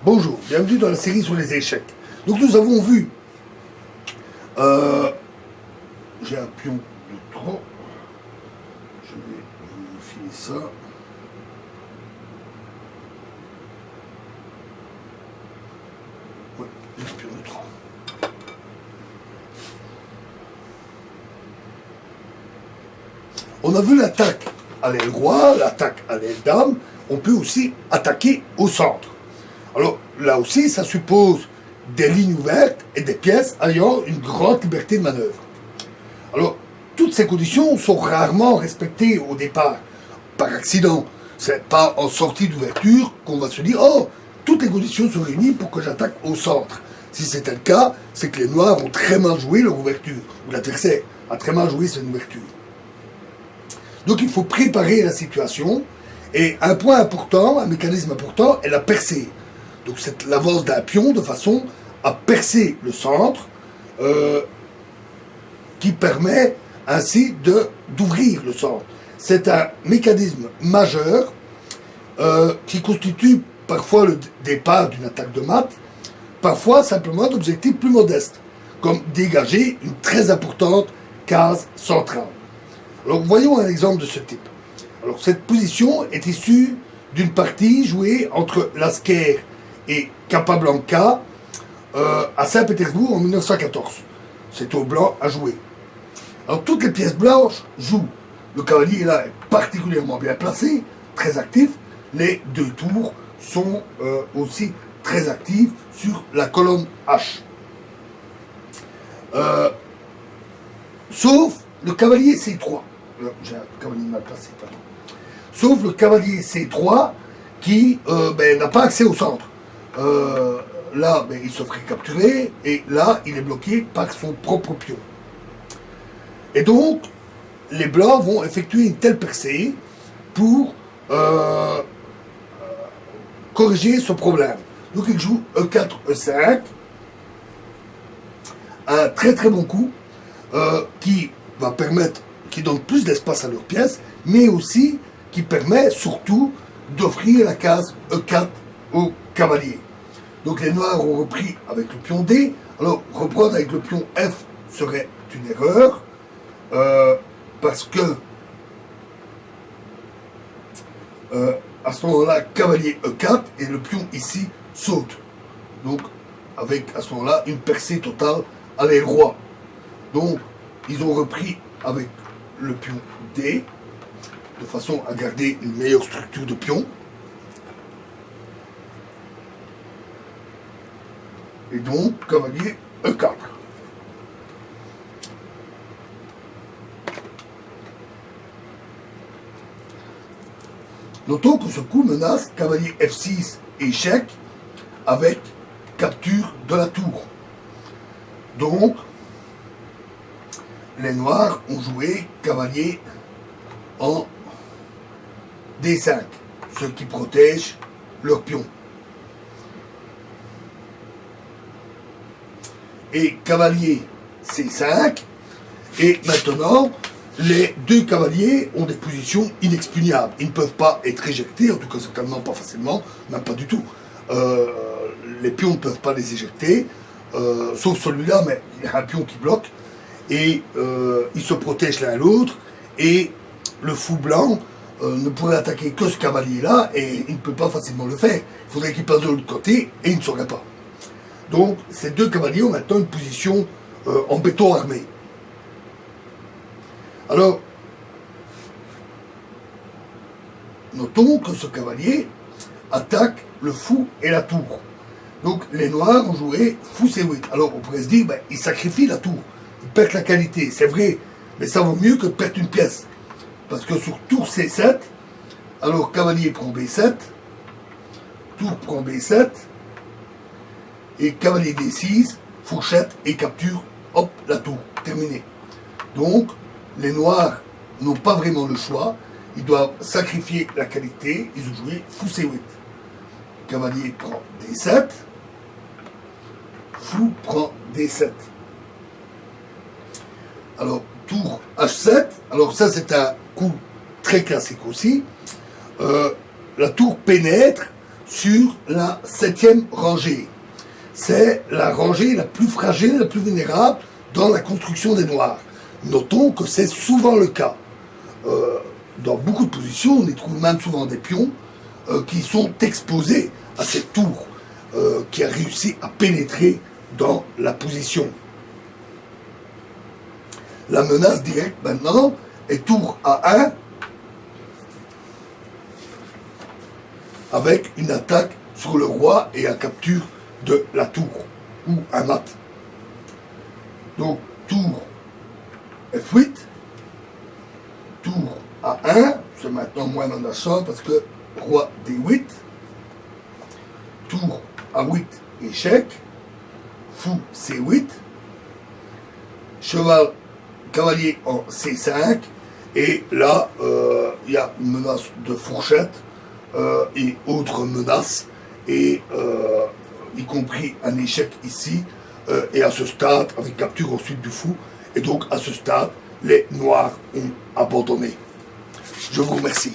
Bonjour, bienvenue dans la série sur les échecs. Donc nous avons vu, j'ai un pion de trop, je vais vérifier ça. Ouais, j'ai un pion de trop. On a vu l'attaque à l'aile roi, l'attaque à l'aile dame, on peut aussi attaquer au centre. Alors là aussi, ça suppose des lignes ouvertes et des pièces ayant une grande liberté de manœuvre. Alors, toutes ces conditions sont rarement respectées au départ, par accident. C'est pas en sortie d'ouverture qu'on va se dire « Oh, toutes les conditions sont réunies pour que j'attaque au centre ». Si c'était le cas, c'est que les noirs ont très mal joué leur ouverture, ou l'adversaire a très mal joué son ouverture. Donc il faut préparer la situation, et un point important, un mécanisme important, est la percée. Donc c'est l'avance d'un pion de façon à percer le centre qui permet ainsi d'ouvrir le centre. C'est un mécanisme majeur qui constitue parfois le départ d'une attaque de mat, parfois simplement d'objectifs plus modestes, comme dégager une très importante case centrale. Alors voyons un exemple de ce type. Alors cette position est issue d'une partie jouée entre Lasker et Capablanca à Saint-Pétersbourg en 1914. C'est au blanc à jouer. Alors toutes les pièces blanches jouent. Le cavalier là est particulièrement bien placé, très actif. Les deux tours sont aussi très actifs sur la colonne H. Sauf le cavalier C3. J'ai un cavalier mal placé, pardon. Sauf le cavalier C3 qui n'a pas accès au centre. Là, il se ferait capturer, et là, il est bloqué par son propre pion. Et donc, les blancs vont effectuer une telle percée pour corriger ce problème. Donc, ils jouent E4, E5, un très très bon coup qui va permettre, qui donne plus d'espace à leurs pièces, mais aussi qui permet surtout d'offrir la case E4 au cavalier. Donc les noirs ont repris avec le pion D. Alors reprendre avec le pion F serait une erreur parce que à ce moment-là, cavalier E4 et le pion ici saute. Donc avec à ce moment-là une percée totale à l'aile roi. Donc ils ont repris avec le pion D de façon à garder une meilleure structure de pion. Et donc, cavalier E4. Notons que ce coup menace cavalier F6 et échec avec capture de la tour. Donc, les noirs ont joué cavalier en D5, ce qui protège leur pion. Et cavalier C5, et maintenant les deux cavaliers ont des positions inexpugnables. Ils ne peuvent pas être éjectés, en tout cas certainement pas facilement, même pas du tout. Les pions ne peuvent pas les éjecter, sauf celui-là, mais il y a un pion qui bloque, et ils se protègent l'un l'autre, et le fou blanc ne pourrait attaquer que ce cavalier-là, et il ne peut pas facilement le faire. Il faudrait qu'il passe de l'autre côté, et il ne saurait pas. Donc, ces deux cavaliers ont maintenant une position en béton armé. Alors, notons que ce cavalier attaque le fou et la tour. Donc, les noirs ont joué fou C8. Alors, on pourrait se dire, ils sacrifient la tour. Ils perdent la qualité, c'est vrai, mais ça vaut mieux que de perdre une pièce. Parce que sur tour C7, alors cavalier prend B7, tour prend B7, et cavalier D6, fourchette et capture, hop, la tour, terminé. Donc, les noirs n'ont pas vraiment le choix, ils doivent sacrifier la qualité, ils ont joué fou C8. Cavalier prend D7, fou prend D7. Alors, tour H7, alors ça c'est un coup très classique aussi. La tour pénètre sur la 7e rangée. C'est la rangée la plus fragile, la plus vulnérable dans la construction des noirs. Notons que c'est souvent le cas. Dans beaucoup de positions, on y trouve même souvent des pions qui sont exposés à cette tour qui a réussi à pénétrer dans la position. La menace directe maintenant est tour A1 avec une attaque sur le roi et la capture de la tour ou un mat. Donc tour F8, tour A1, c'est maintenant moins menaçant parce que roi D8, tour A8 échec, fou C8, cheval cavalier en C5, et là il y a une menace de fourchette et autres menaces, et y compris un échec ici, et à ce stade, avec capture ensuite du fou, et donc à ce stade, les noirs ont abandonné. Je vous remercie.